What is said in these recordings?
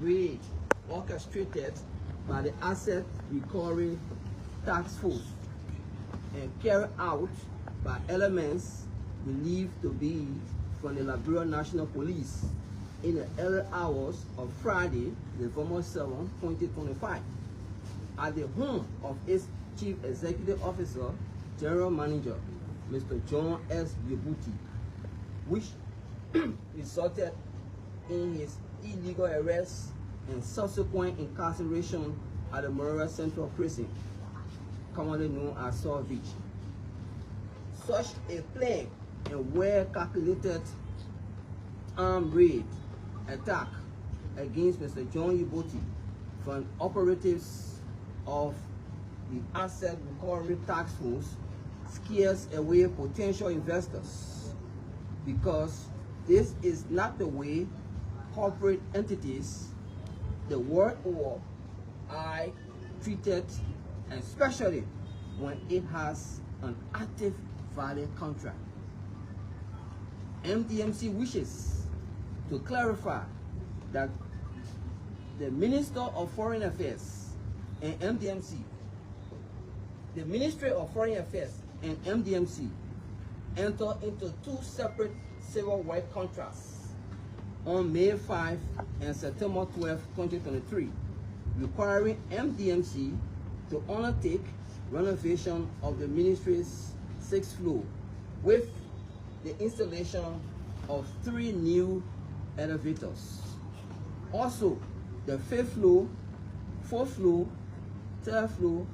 raid orchestrated by the Asset Recovery Taskforce and carried out by elements believed to be from the Liberia National Police in the early hours of Friday, November 7, 2025, at the home of its Chief Executive Officer, General Manager, Mr. John S. Youboty, which resulted in his illegal arrest and subsequent incarceration at the Monrovia Central Prison, commonly known as Saw Beach. Such a planned and well-calculated armed raid attack against Mr. John Youboty from operatives of the Asset Recovery Task Force scares away potential investors, because this is not the way corporate entities the world over are treated, especially when it has an active valid contract. MDMC wishes to clarify that the Minister of Foreign Affairs and MDMC, the Ministry of Foreign Affairs and MDMC entered into two separate civil rights contracts on May 5 and September 12, 2023, requiring MDMC to undertake renovation of the ministry's 6th floor with the installation of 3 new elevators. Also, the 5th floor, 4th floor, 3rd floor,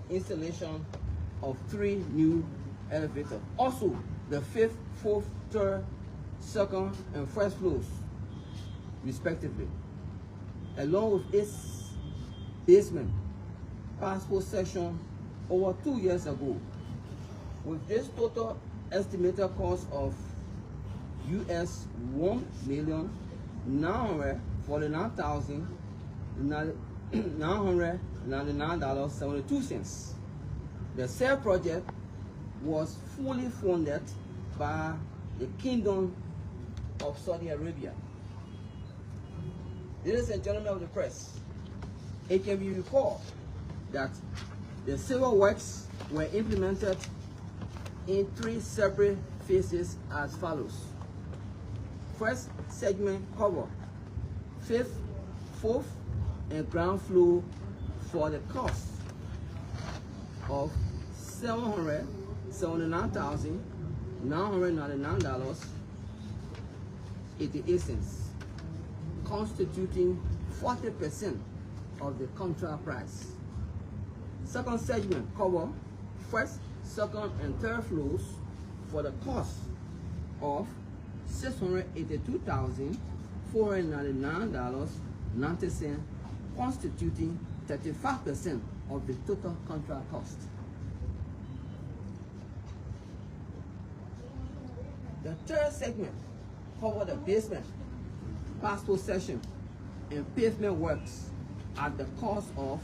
installation of 3 new elevators. Also, the 5th, 4th, 3rd, 2nd, and 1st floors, respectively, along with its basement passport section over 2 years ago. With this total estimated cost of US $1,999,999.72. The said project was fully funded by the Kingdom of Saudi Arabia. Ladies and gentlemen of the press, it can be recalled that the civil works were implemented in 3 separate phases as follows. First segment cover 5th, 4th, and ground floor for the cost of $779,999.88, constituting 40% of the contract price. Second segment cover 1st, 2nd, and 3rd floors for the cost of $682,499.90, constituting 35% of the total contract cost. The third segment covered the basement, passport section, and pavement works at the cost of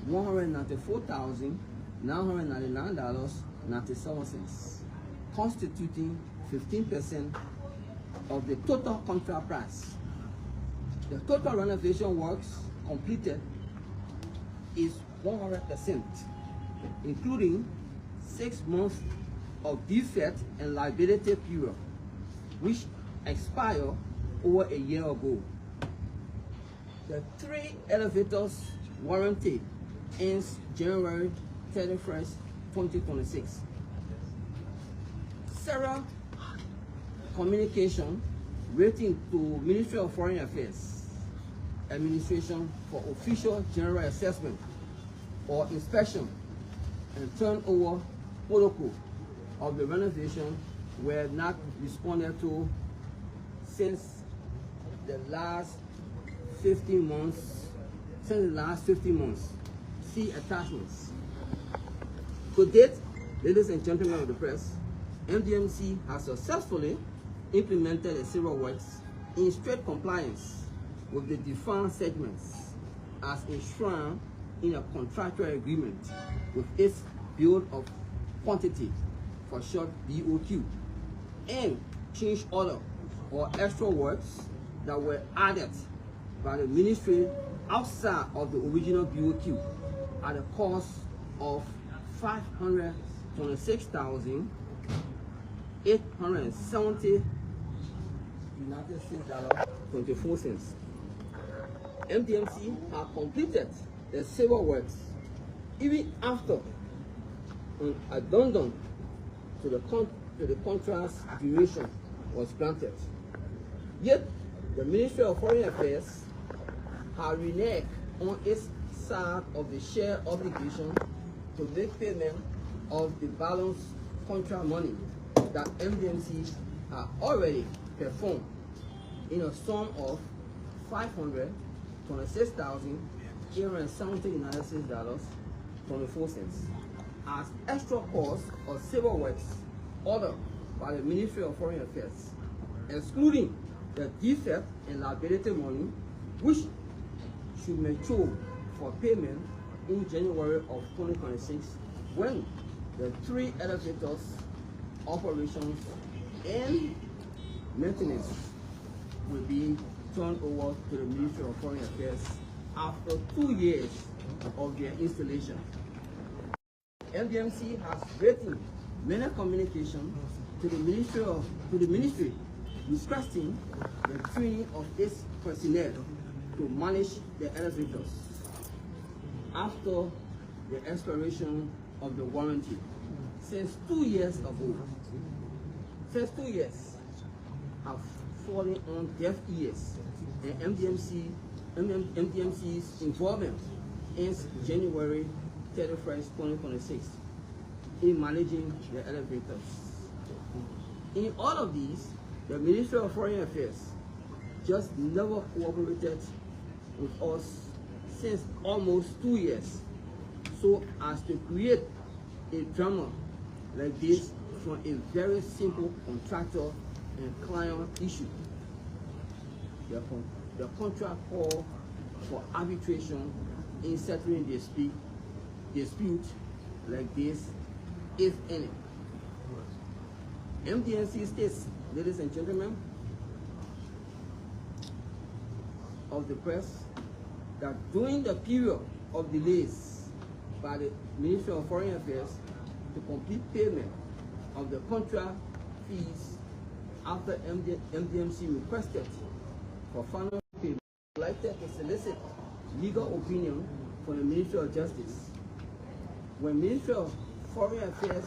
$194,999.97, constituting 15% of the total contract price. The total renovation works completed is 100%, including 6 months of defect and liability period, which expired over a year ago. The 3 elevators warranty ends January 31st, 2026. Sarah communication rating to Ministry of Foreign Affairs Administration for official general assessment or inspection and turnover protocol of the renovation were not responded to since the last 15 months. See attachments. To date, ladies and gentlemen of the press, MDMC has successfully implemented the civil works in strict compliance with the defined segments as enshrined in a contractual agreement with its bill of quantity, for short BOQ, and change order or extra works that were added by the ministry outside of the original BOQ at a cost of $526,870 United States dollars 24 cents. MDMC had completed the civil works even after an addendum to the contract's duration was granted. Yet, the Ministry of Foreign Affairs had reneged on its side of the share obligation to make payment of the balance contract money that MDMC had already performed in a sum of $526,870 United States dollars 24 cents as extra cost of civil works ordered by the Ministry of Foreign Affairs, excluding the defect and liability money which should mature for payment in January of 2026 when the 3 elevators operations and maintenance will be turned over to the Ministry of Foreign Affairs after 2 years of their installation. MDMC has written many communications to the ministry requesting the training of its personnel to manage the elevators after the expiration of the warranty. Since 2 years ago, have fallen on deaf ears, and MDMC's involvement ends January 31st, 2026 in managing the elevators. In all of these, the Ministry of Foreign Affairs just never cooperated with us since almost 2 years, so as to create a drama like this from a very simple contractor and client issue. The contract call for arbitration in settling dispute like this, if any. MDMC states, ladies and gentlemen of the press, that during the period of delays by the Ministry of Foreign Affairs to complete payment of the contract fees after MDMC requested for final payment, I'd like to solicit legal opinion from the Ministry of Justice. When Ministry of Foreign Affairs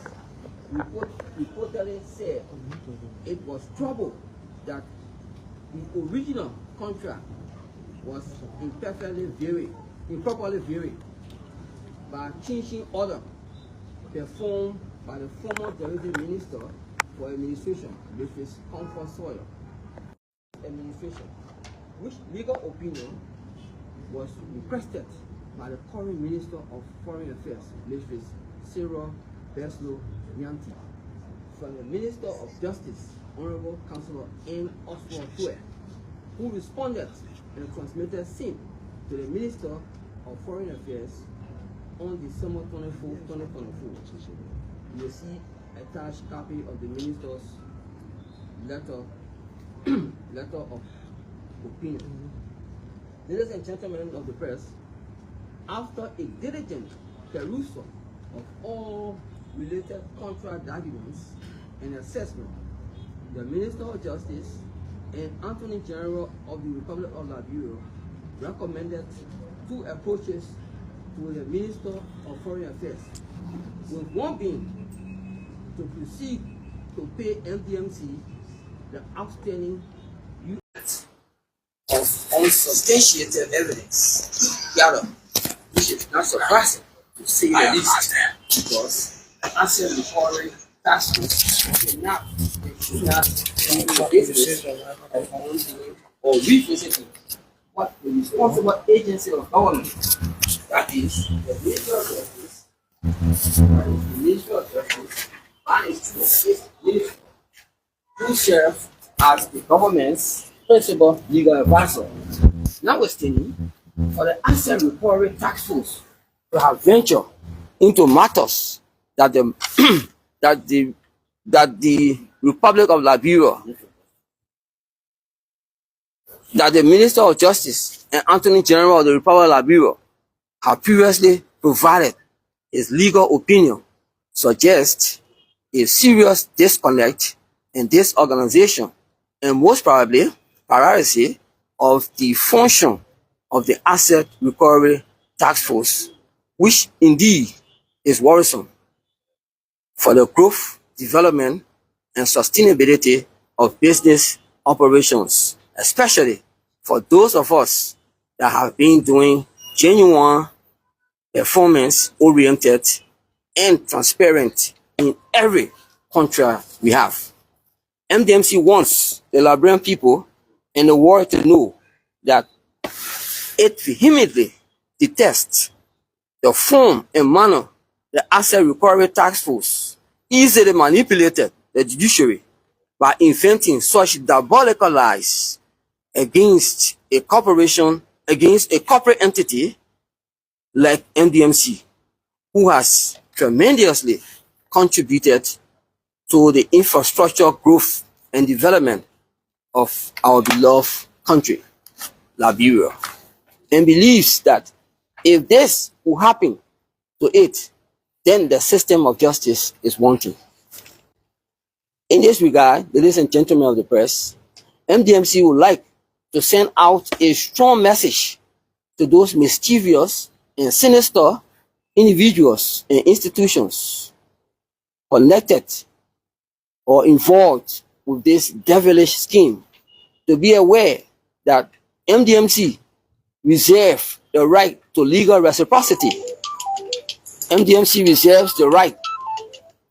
reportedly said it was troubled that the original contract was improperly varied by changing order performed by the former Deputy Minister for Administration, which is Comfort Soil Administration, which legal opinion was requested by the current Minister of Foreign Affairs, which is Cyril Beslo Nyanti, from the Minister of Justice, Honorable Councillor N. Oswald Tue, who responded and transmitted same to the Minister of Foreign Affairs on December 24, 2024. You will see attached copy of the Minister's letter of opinion. Ladies and gentlemen of the press, after a diligent perusal of all related contract documents and assessment, the Minister of Justice and Attorney General of the Republic of Liberia recommended 2 approaches to the Minister of Foreign Affairs, with one being to proceed to pay MDMC the outstanding units of unsubstantiated evidence gathered, which is not surprising to say the least, because the asset recovery Taskforce cannot and should not be the basis of undoing or revisiting what the responsible agency of government, that is, the Ministry of Justice, and its minister, who serve as the government's principal legal advisor. Notwithstanding, for the asset recovery task force to have ventured into matters that the Republic of Liberia that the Minister of Justice and Attorney General of the Republic of Liberia have previously provided his legal opinion suggests a serious disconnect in disorganization and most probably paralysis of the function of the Asset Recovery Task Force, which indeed is worrisome for the growth, development, and sustainability of business operations, especially for those of us that have been doing genuine, performance-oriented, and transparent in every contract we have. MDMC wants the Liberian people and the world to know that it vehemently detests the form and manner the Asset Recovery Task Force easily manipulated the judiciary by inventing such diabolical lies against a corporation, against a corporate entity like MDMC, who has tremendously contributed to the infrastructure growth and development of our beloved country, Liberia, and believes that if this will happen to it, then the system of justice is wanting. In this regard, ladies and gentlemen of the press, MDMC would like to send out a strong message to those mischievous and sinister individuals and institutions connected or involved with this devilish scheme to be aware that MDMC reserves the right to legal reciprocity. MDMC reserves the right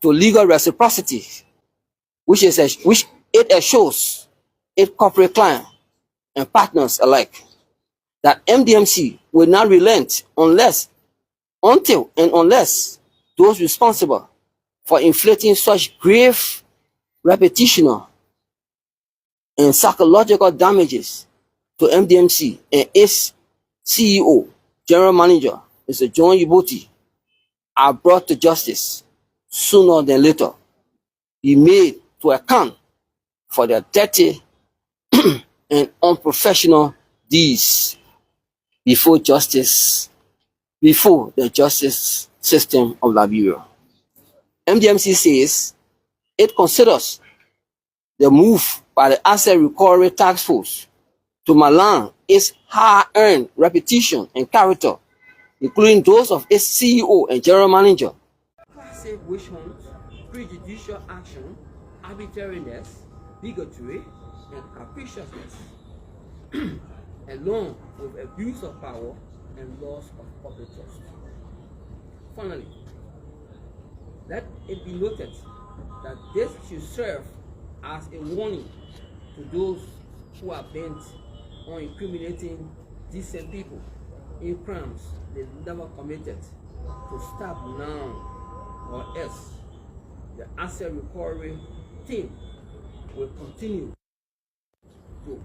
to legal reciprocity, which it assures its corporate clients and partners alike that MDMC will not relent until those responsible for inflicting such grave reputational and psychological damages to MDMC and its CEO, General Manager, Mr. John Youboty, are brought to justice sooner than later, be made to account for their dirty and unprofessional deeds before the justice system of Liberia. MDMC says it considers the move by the Asset Recovery Task Force to malign its hard-earned reputation and character, including those of its CEO and General Manager. Classic witch hunt, prejudicial action, arbitrariness, bigotry, and capriciousness, along with abuse of power and loss of public trust. Finally, let it be noted that this should serve as a warning to those who are bent on incriminating decent people in crimes they never committed to stop now, or else the asset recovery team will continue to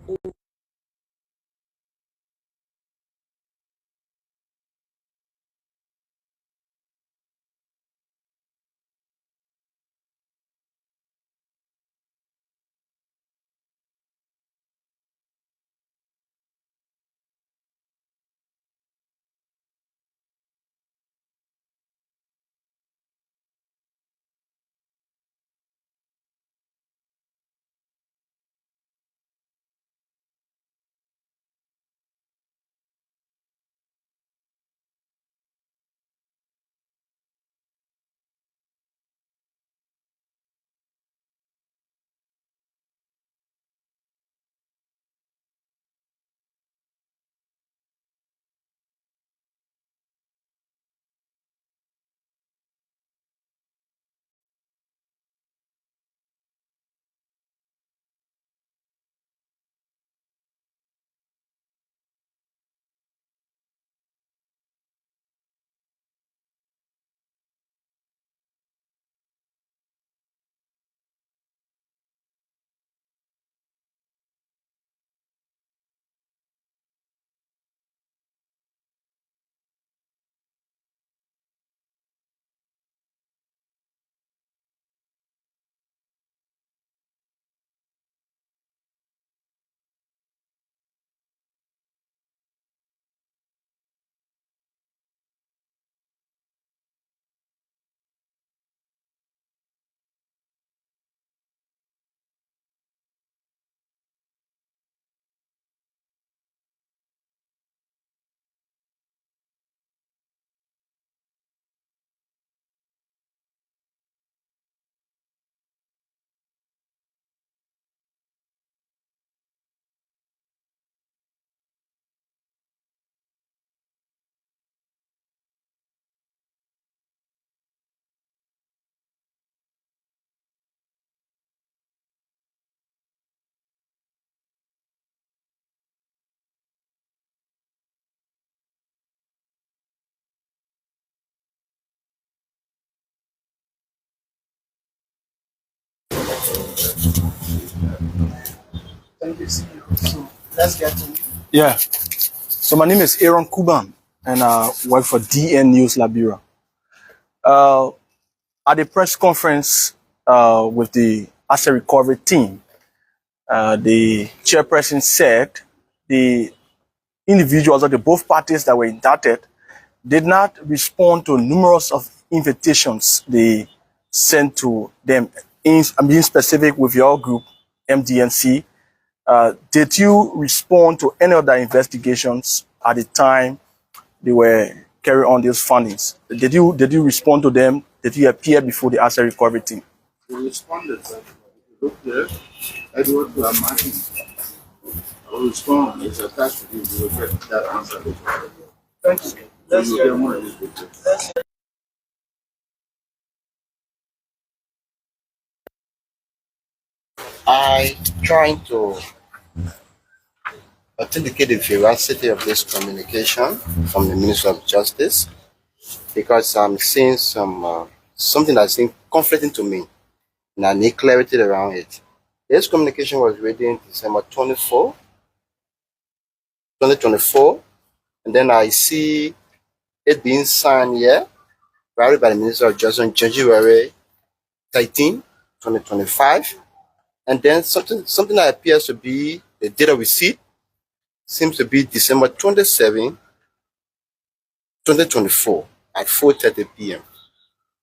Thank you, CEO. So let's get to it. Yeah. So my name is Aaron Kuban, and I work for DN News Liberia. At the press conference with the asset recovery team, the chairperson said the individuals of the both parties that were indicted did not respond to numerous of invitations they sent to them. I'm being specific with your group, MDMC. Did you respond to any of the investigations at the time they were carrying on these fundings? Did you respond to them? Did you appear before the asset recovery team? We responded, sir. If you look there, Edward Martin. I will respond. It's attached to you. You will get that answer. Thank you. So you get more of this picture. I trying to authenticate the veracity of this communication from the Minister of Justice because I'm seeing something that seems conflicting to me, and I need clarity around it. This communication was written December 24, 2024, and then I see it being signed here, right by the Minister of Justice on January 13, 2025, and then something that appears to be the date of receipt seems to be December 27, 2024 at 4:30 p.m.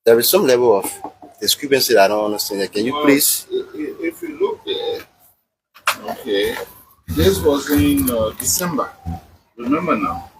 There is some level of discrepancy that I don't understand. Can you please? If you look there, okay, this was in December. Remember now.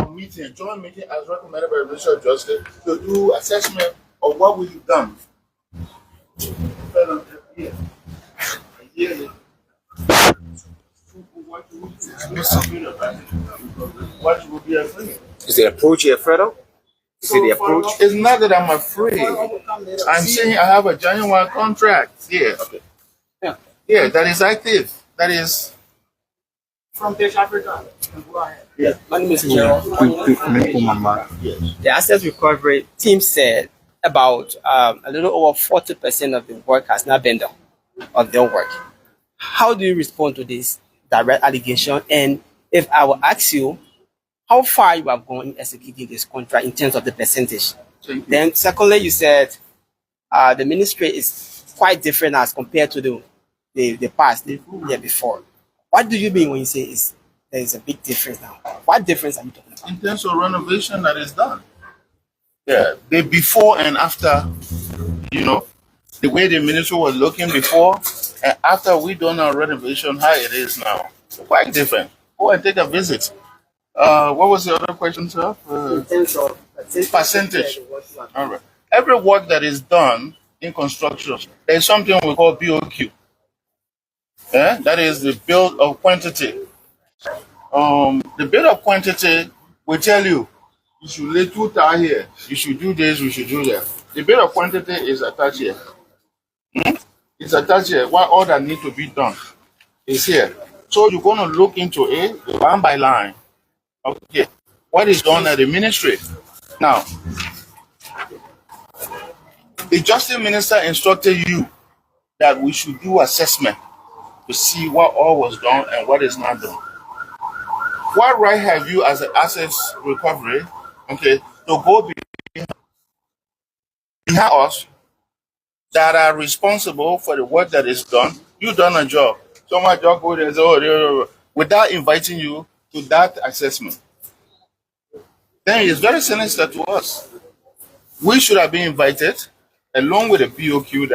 meeting, joint meeting as recommended by the Minister of Justice to do assessment of what we've done. What you will be afraid? Is the approach you're afraid of? Is it the approach? It's not that I'm afraid. I'm saying I have a genuine contract here. Okay. Yeah, that is active. That is From Fish Africa. Yeah. My name is Gerald. The asset recovery team said about a little over 40% of the work has not been done of their work. How do you respond to this direct allegation? And if I will ask you, how far you have gone in executing this contract in terms of the percentage? Then, secondly, you said the ministry is quite different as compared to the past, the year before. What do you mean when you say there is a big difference now? What difference are you talking about? in terms of renovation that is done. Yeah, the before and after, the way the ministry was looking before and after we done our renovation, how it is now. Quite different. Go and take a visit. What was the other question, sir? In terms of Percentage. All right. Every work that is done in construction, there is something we call BOQ. That is the bill of quantity. The bill of quantity will tell you should lay 2 tires here, you should do this, you should do that. The bill of quantity is attached here. It's attached here. What all that need to be done is here. So you're going to look into it line by line. Okay, what is done at the ministry? Now, the Justice Minister instructed you that we should do assessment to see what all was done and what is not done. What right have you as an assets recovery, to go behind us that are responsible for the work that is done? You done a job. Someone just go there and say, without inviting you to that assessment. Then it's very sinister to us. We should have been invited along with the BOQ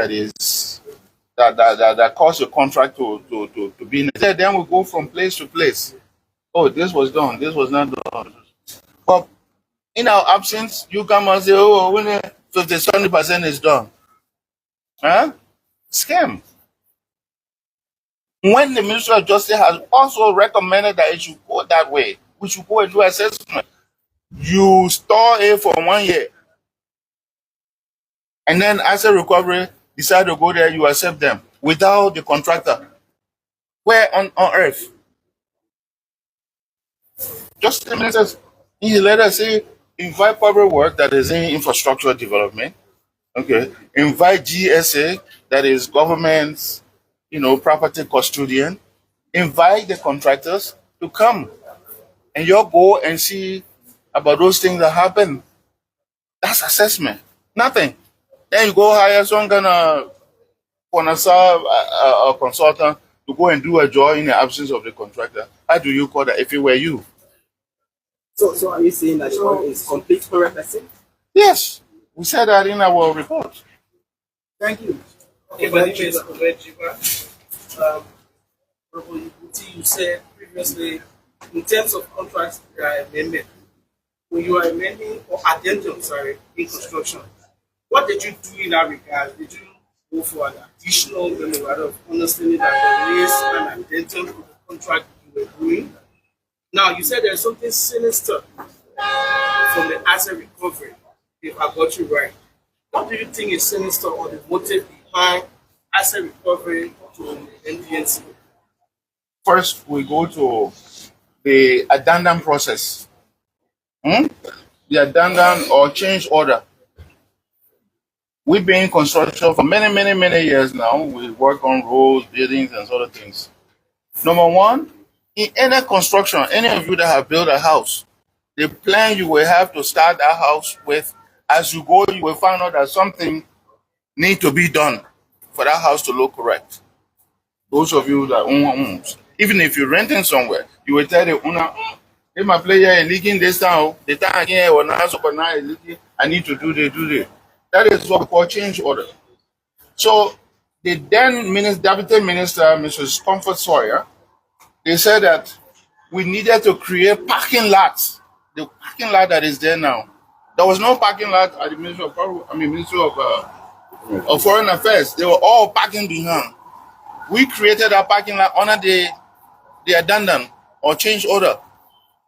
that caused the contract to be in. Then we go from place to place. Oh, this was done, this was not done. But in our absence, you come and say, when 50-70% is done. Scam. When the Ministry of Justice has also recommended that it should go that way, we should go and do assessment. You store it for 1 year. And then as a recovery, decide to go there, you accept them without the contractor. Where on earth? Just the minister in his letter say, invite public work that is in infrastructure development. Okay. Invite GSA, that is government's, property custodian. Invite the contractors to come. And you'll go and see about those things that happen. That's assessment. Nothing. Then you go hire some kind of a consultant to go and do a job in the absence of the contractor. How do you call that if it were you? So are you saying that it's complete 100%? Yes. We said that in our report. Thank you. Okay, my name is Youboty. You said previously, in terms of contracts amendment, when you are amending or addendum, in construction, what did you do in that regard? Did you go for an additional memorandum of understanding that there is an addendum to the contract you were doing? Now, you said there's something sinister from the asset recovery, if I got you right. What do you think is sinister or the motive behind asset recovery to MDMC? First, we go to the addendum process. The addendum or change order. We've been in construction for many years now. We work on roads, buildings, and sort of things. Number one, in any construction, any of you that have built a house, the plan you will have to start that house with, as you go, you will find out that something needs to be done for that house to look correct. Those of you that own homes, even if you're renting somewhere, you will tell the owner, if my player is leaking this town, the time here or now, so now is leaking, I need to do this. That is what we call change order. So the then Deputy Minister, Mrs. Comfort Sawyer, they said that we needed to create parking lots the parking lot that is there now. There was no parking lot at the Ministry of Foreign Affairs. They were all parking behind. We created a parking lot under the addendum or change order.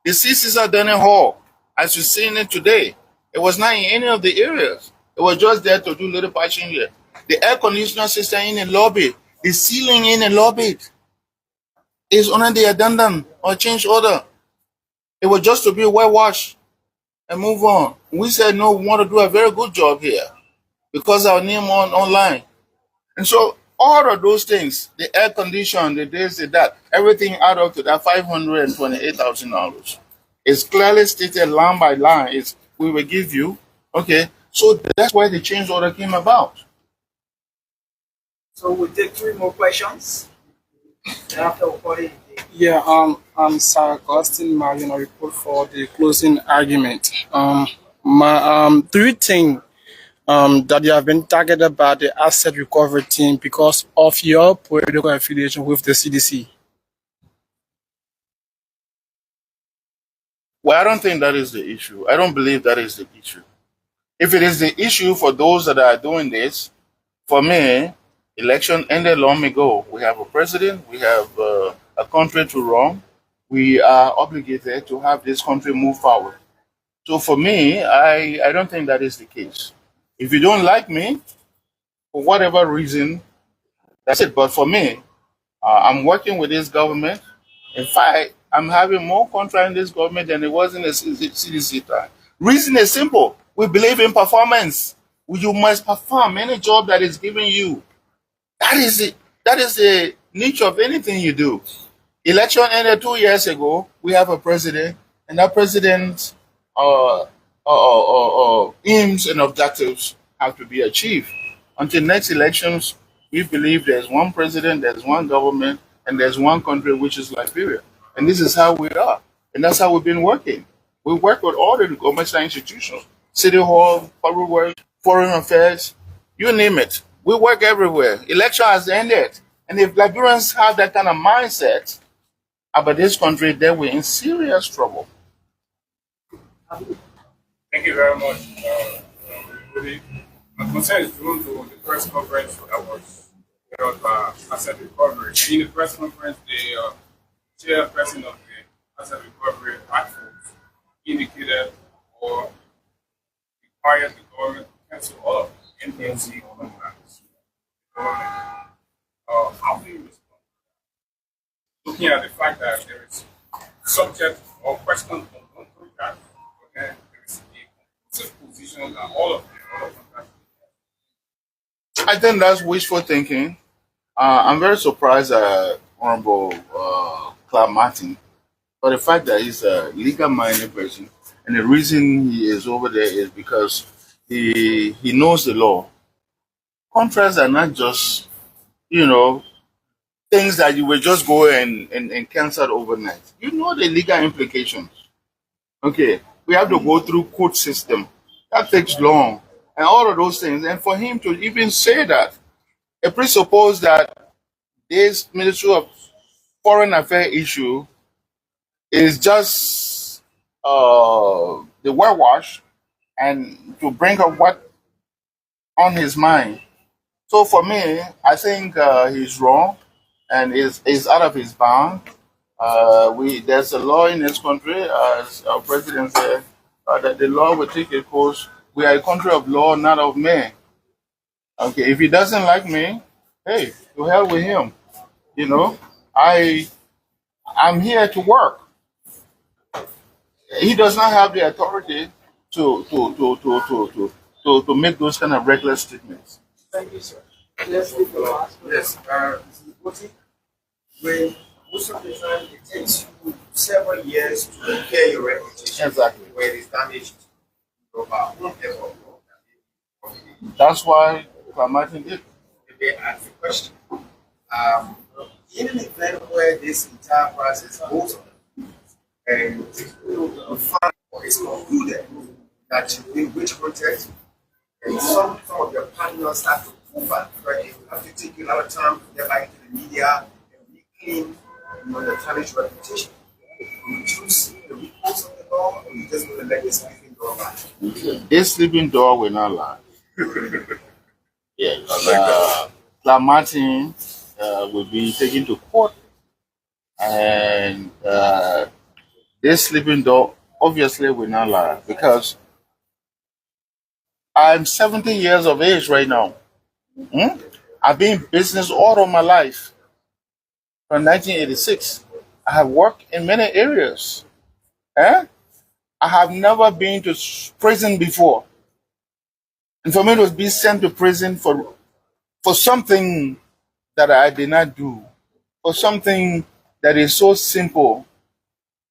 The CC's dining hall, as you're seeing it today, it was not in any of the areas. It was just there to do little patching here. The air conditioner system in the lobby, the ceiling in the lobby is under the addendum or change order. It was just to be whitewashed and move on. We said, no, we want to do a very good job here because our name online. And so all of those things, the air condition, the this, the that, everything add up to that $528,000. It's clearly stated line by line. It's we will give you. Okay, so that's why the change order came about. So we'll take 3 more questions. And after we'll call it. Yeah, I'm Sir Augustine Marion, a report for the closing argument. Do you think that you have been targeted by the asset recovery team because of your political affiliation with the CDC? Well, I don't think that is the issue. I don't believe that is the issue. If it is the issue for those that are doing this, for me, election ended long ago. We have a president, we have a country to run. We are obligated to have this country move forward. So for me, I don't think that is the case. If you don't like me, for whatever reason, that's it. But for me, I'm working with this government. In fact, I'm having more contract in this government than it was in the CDC time. Reason is simple. We believe in performance. You must perform any job that is given you. That is it. That is the nature of anything you do. Election ended 2 years ago. We have a president, and that president's aims and objectives have to be achieved. Until next elections, we believe there's one president, there's one government, and there's one country, which is Liberia. And this is how we are. And that's how we've been working. We work with all the governmental institutions, City Hall, Public Works, Foreign Affairs, you name it. We work everywhere. Election has ended. And if Liberians have that kind of mindset about this country, then we're in serious trouble. Thank you very much. My concern is due to the press conference that was held by Asset Recovery. In the press conference, the chairperson of the Asset Recovery Taskforce indicated or required the government to cancel all of the MDMC contracts. How do you respond? Looking at the fact that there is subject or question on one contract, okay, there is a conclusive position that all of the other contracts. I think that's wishful thinking. I'm very surprised at Honorable Clark Martin for the fact that he's a legal-minded person. And the reason he is over there is because he knows the law. Contracts are not just, things that you will just go and cancel overnight. You know the legal implications. Okay, we have to go through court system. That takes long. And all of those things. And for him to even say that, it presupposes that this Ministry of Foreign Affairs issue is just the whitewash and to bring up what on his mind. So for me, I think he's wrong and is out of his bound. There's a law in this country, as our president said, that the law will take a course. We are a country of law, not of men. Okay, if he doesn't like me, hey, to hell with him. I'm here to work. He does not have the authority to make those kind of reckless statements. Thank you, sir. Let's take the last one. Yes, Youboty, when most of the time it takes you several years to repair your reputation. Exactly. Where it is damaged. That's why Martin did. They ask the question. In an event where this entire process goes on, and you find or it's concluded that you've been witch hunted, and some of your partners have to prove that you have to take you a lot of time to get back into the media and reclaim your tarnished reputation. You choose the recourse of the door, or you just want to let the sleeping door lie? This sleeping dog will not lie. Yes. I like that. Martin will be taken to court, and this sleeping dog obviously will not lie because I'm 70 years of age right now. I've been in business all of my life. From 1986, I have worked in many areas. I have never been to prison before. And for me to be sent to prison for something that I did not do, for something that is so simple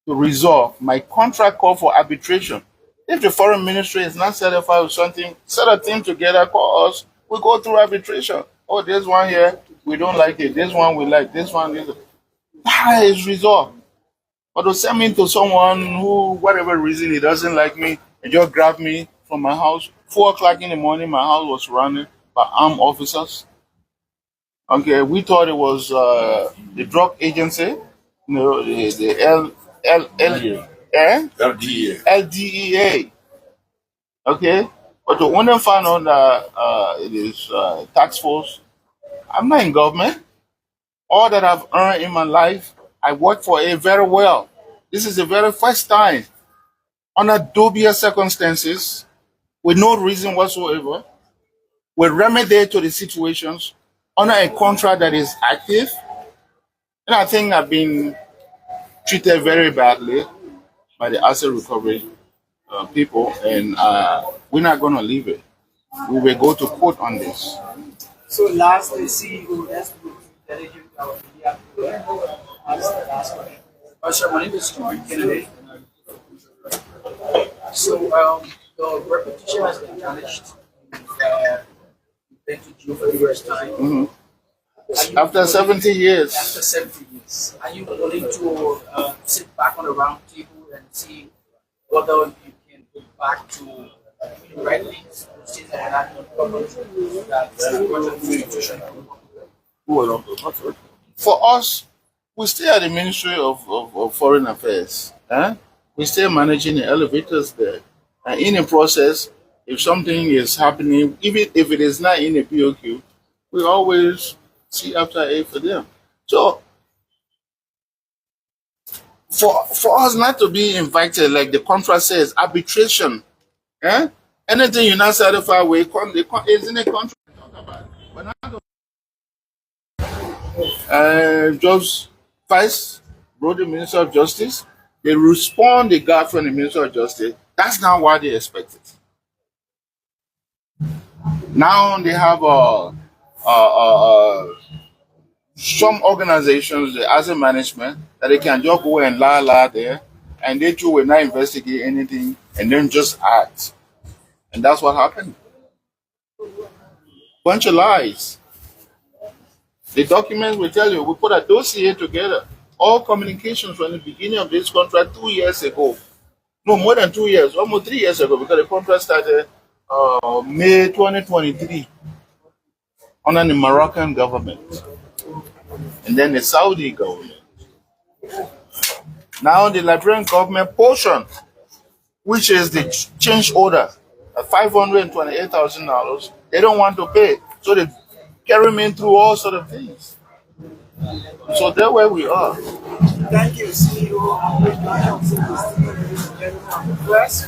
to resolve. My contract called for arbitration. If the foreign ministry is not satisfied with something, set a team together, call us, we go through arbitration. Oh, this one here, we don't like it. This one we like. This one, this. That is resolved. But to send me to someone who, whatever reason, he doesn't like me, and just grab me from my house, 4 o'clock in the morning, my house was surrounded by armed officers. Okay, we thought it was the drug agency, the LDEA. Okay, but when they found out that it is Taskforce, I'm not in government. All that I've earned in my life, I worked for it very well. This is the very first time, under dubious circumstances, with no reason whatsoever, we remedy to the situations under a contract that is active. And I think I've been treated very badly by the asset recovery people, and we're not going to leave it. We will go to court on this. So lastly, CEO, let's go to delegate our media. That's the last question. Pastor, my name is Stuart Kennedy. So the repetition has been challenged. You've been to jail for the first time. After 70 years. After 70 years. Are you willing to sit back on the round table and see whether you can go back to the right things, things that are not For us, we stay at the Ministry of Foreign Affairs. We stay managing the elevators there. And in the process, if something is happening, even if it is not in the POQ, we always see after it for them. So, for us not to be invited, like the contract says, arbitration, anything you're not satisfied with, is in a contract. But not Jobs Vice wrote the Minister of Justice. They respond the guard from the Minister of Justice. That's not what they expected. Now they have some organizations, the asset management, that they can just go and la there, and they too will not investigate anything and then just act. And that's what happened. Bunch of lies. The documents will tell you, we put a dossier together. All communications from the beginning of this contract 2 years ago. No, more than 2 years, almost 3 years ago, because the contract started May 2023 under the Moroccan government and then the Saudi government. Now the Liberian government portion, which is the change order, $528,000, they don't want to pay. So they carry me through all sort of things. So that's where we are. Thank you, CEO. Press.